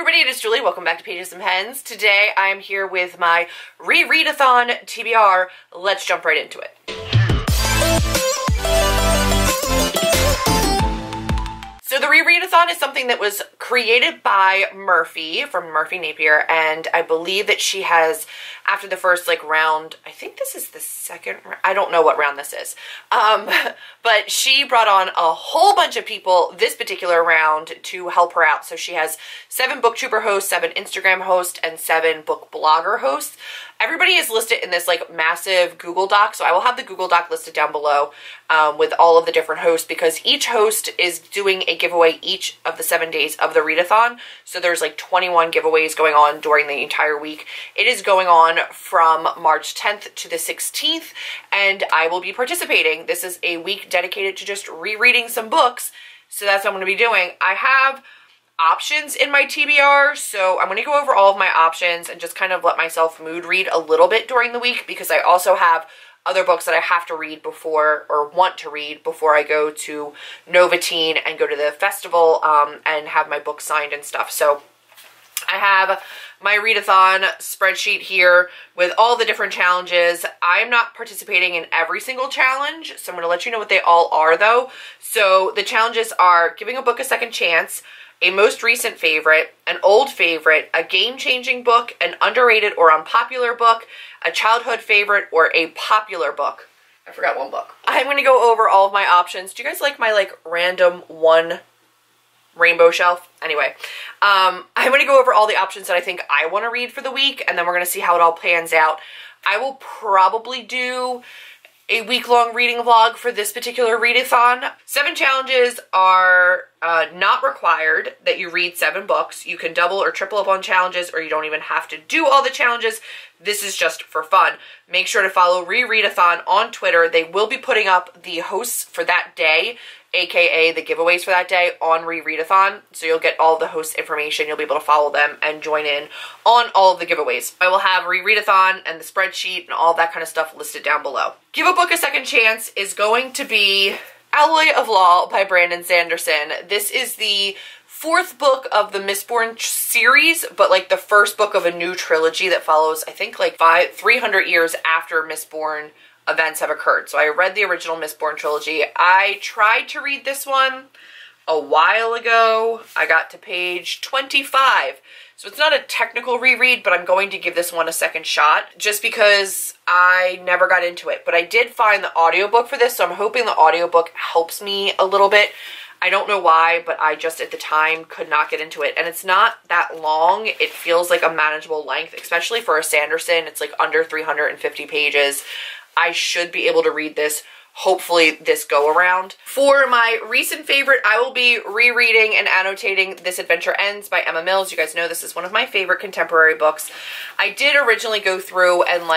everybody, it is Julie. Welcome back to Pages and Pens. Today I am here with my Rereadathon TBR. Let's jump right into it. So the Rereadathon is something that was created by Murphy from Murphy Napier, and I believe that she has, after the first round, I think this is the second round, I don't know what round this is, but she brought on a whole bunch of people this particular round to help her out. So she has 7 booktuber hosts, 7 Instagram hosts, and 7 book blogger hosts. Everybody is listed in this massive Google Doc, so I will have the Google Doc listed down below with all of the different hosts, because each host is doing a giveaway each of the 7 days of the readathon. So there's 21 giveaways going on during the entire week. It is going on from March 10th to the 16th, and I will be participating. This is a week dedicated to just rereading some books, so that's what I'm going to be doing. I have options in my TBR, so I'm going to go over all of my options and just kind of let myself mood read a little bit during the week, because I also have other books that I have to read before, or want to read before I go to Novatine and go to the festival and have my book signed and stuff. So I have my readathon spreadsheet here with all the different challenges. I'm not participating in every single challenge, so I'm going to let you know what they all are though. So the challenges are giving a book a second chance, a most recent favorite, an old favorite, a game-changing book, an underrated or unpopular book, a childhood favorite, or a popular book. I forgot one book. I'm going to go over all of my options. Do you guys like my random one rainbow shelf? Anyway, I'm going to go over all the options that I think I want to read for the week, and then we're going to see how it all pans out. I will probably do a week-long reading vlog for this particular readathon. 7 challenges are not required that you read 7 books. You can double or triple up on challenges, or you don't even have to do all the challenges. This is just for fun. Make sure to follow Rereadathon on Twitter. They will be putting up the hosts for that day, aka the giveaways for that day, on Rereadathon. So you'll get all the host information. You'll be able to follow them and join in on all of the giveaways. I will have Rereadathon and the spreadsheet and all that kind of stuff listed down below. Give a Book a Second Chance is going to be Alloy of Law by Brandon Sanderson. This is the 4th book of the Mistborn series, but the first book of a new trilogy that follows, I think 300 years after Mistborn events have occurred. So I read the original Mistborn trilogy. I tried to read this one a while ago. I got to page 25. So it's not a technical reread, but I'm going to give this one a second shot just because I never got into it. But I did find the audiobook for this, so I'm hoping the audiobook helps me a little bit. I don't know why, but I just at the time could not get into it. And it's not that long. It feels like a manageable length, especially for a Sanderson. It's under 350 pages. I should be able to read this, hopefully this go around. For my recent favorite, I will be rereading and annotating This Adventure Ends by Emma Mills. You guys know this is one of my favorite contemporary books. I did originally go through and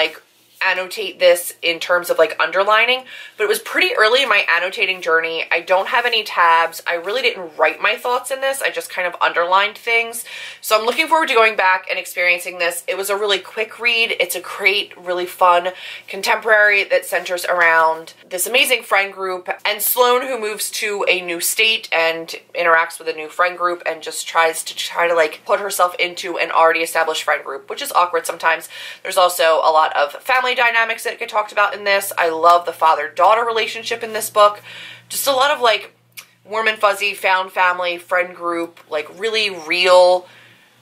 annotate this in terms of underlining, but it was pretty early in my annotating journey. I don't have any tabs. I really didn't write my thoughts in this. I just kind of underlined things. So I'm looking forward to going back and experiencing this. It was a really quick read. It's a great, really fun contemporary that centers around this amazing friend group and Sloane, who moves to a new state and interacts with a new friend group and just tries to put herself into an already established friend group, which is awkward sometimes. There's also a lot of family dynamics that get talked about in this. I love the father-daughter relationship in this book. Just a lot of warm and fuzzy found family, friend group, really real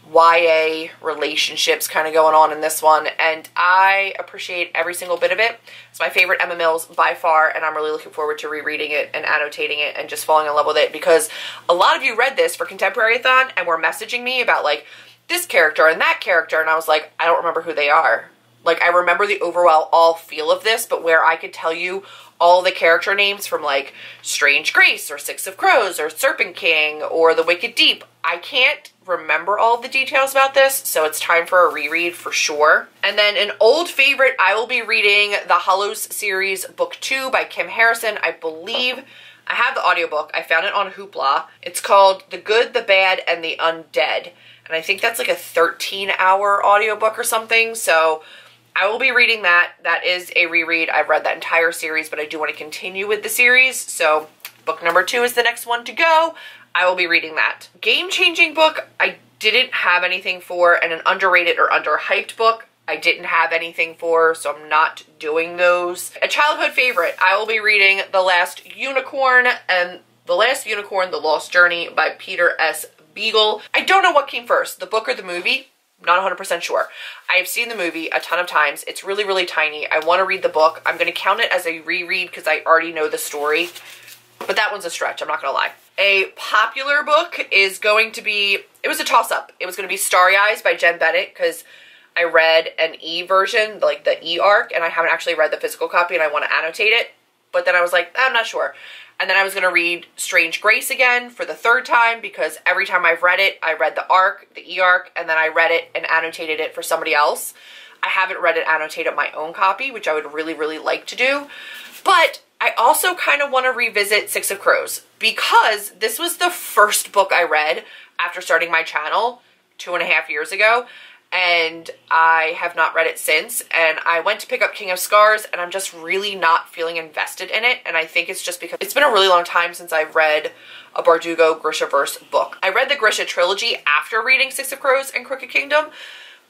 YA relationships kind of going on in this one, and I appreciate every single bit of it. It's my favorite Emma Mills by far, and I'm really looking forward to rereading it and annotating it and just falling in love with it, because a lot of you read this for Contemporary-a-thon and were messaging me about this character and that character, and I was like, I don't remember who they are. I remember the overall feel of this, but where I could tell you all the character names from Strange Grace or Six of Crows or Serpent King or The Wicked Deep, I can't remember all the details about this, so it's time for a reread for sure. And then an old favorite, I will be reading the Hollows series Book 2 by Kim Harrison. I believe I have the audiobook. I found it on Hoopla. It's called The Good, the Bad, and the Undead. And I think that's a 13-hour audiobook or something, so I will be reading that. That is a reread. I've read that entire series, but I do want to continue with the series. So book number 2 is the next one to go. I will be reading that. Game-changing book, I didn't have anything for, and an underrated or underhyped book I didn't have anything for, so I'm not doing those. A childhood favorite, I will be reading The Last Unicorn and The Last Unicorn, The Lost Journey by Peter S. Beagle. I don't know what came first, the book or the movie. I'm not 100% sure. I have seen the movie a ton of times. It's really, really tiny. I want to read the book. I'm going to count it as a reread because I already know the story. But that one's a stretch, I'm not going to lie. A popular book is going to be, it was a toss-up. It was going to be Starry Eyes by Jen Bennett because I read an E version, like the E arc, and I haven't actually read the physical copy and I want to annotate it. But then I was like, I'm not sure. And then I was going to read Strange Grace again for the third time because every time I've read it, I read the arc, the E arc, and then I read it and annotated it for somebody else. I haven't read it annotated my own copy, which I would really, really like to do. But I also kind of want to revisit Six of Crows because this was the first book I read after starting my channel 2.5 years ago. And I have not read it since, and I went to pick up King of Scars, and I'm just really not feeling invested in it, and I think it's just because it's been a really long time since I've read a Bardugo Grishaverse book. I read the Grisha trilogy after reading Six of Crows and Crooked Kingdom,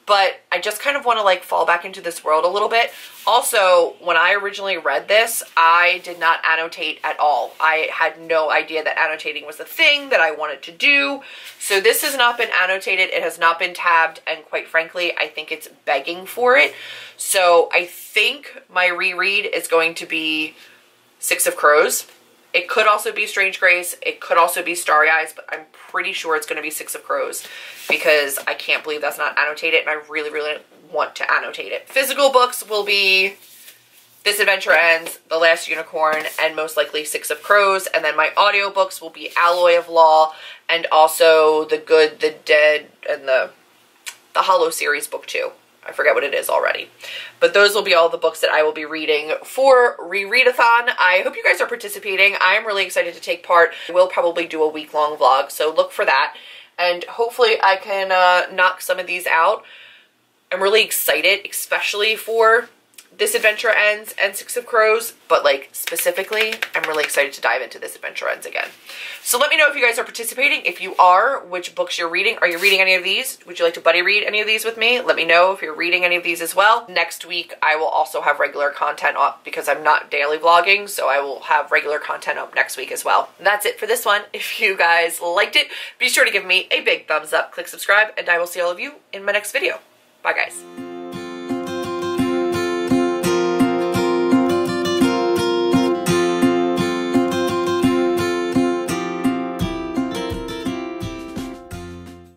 but I just kind of want to like fall back into this world a little bit. Also, when I originally read this, I did not annotate at all. I had no idea that annotating was the thing that I wanted to do. So this has not been annotated. It has not been tabbed. And quite frankly, I think it's begging for it. So I think my reread is going to be Six of Crows. It could also be Strange Grace. It could also be Starry Eyes, but I'm pretty sure it's going to be Six of Crows because I can't believe that's not annotated and I really, really want to annotate it. Physical books will be This Adventure Ends, The Last Unicorn, and most likely Six of Crows. And then my audiobooks will be Alloy of Law and also The Good, the Dead, and the Hollow series book 2. I forget what it is already. But those will be all the books that I will be reading for Rereadathon. I hope you guys are participating. I'm really excited to take part. We'll probably do a week-long vlog, so look for that. And hopefully I can knock some of these out. I'm really excited, especially for This Adventure Ends and Six of Crows. But like specifically, I'm really excited to dive into This Adventure Ends again. So let me know if you guys are participating. If you are, which books you're reading. Are you reading any of these? Would you like to buddy read any of these with me? Let me know if you're reading any of these as well. Next week, I will also have regular content up because I'm not daily vlogging, so I will have regular content up next week as well. That's it for this one. If you guys liked it, be sure to give me a big thumbs up, click subscribe, and I will see all of you in my next video. Bye, guys.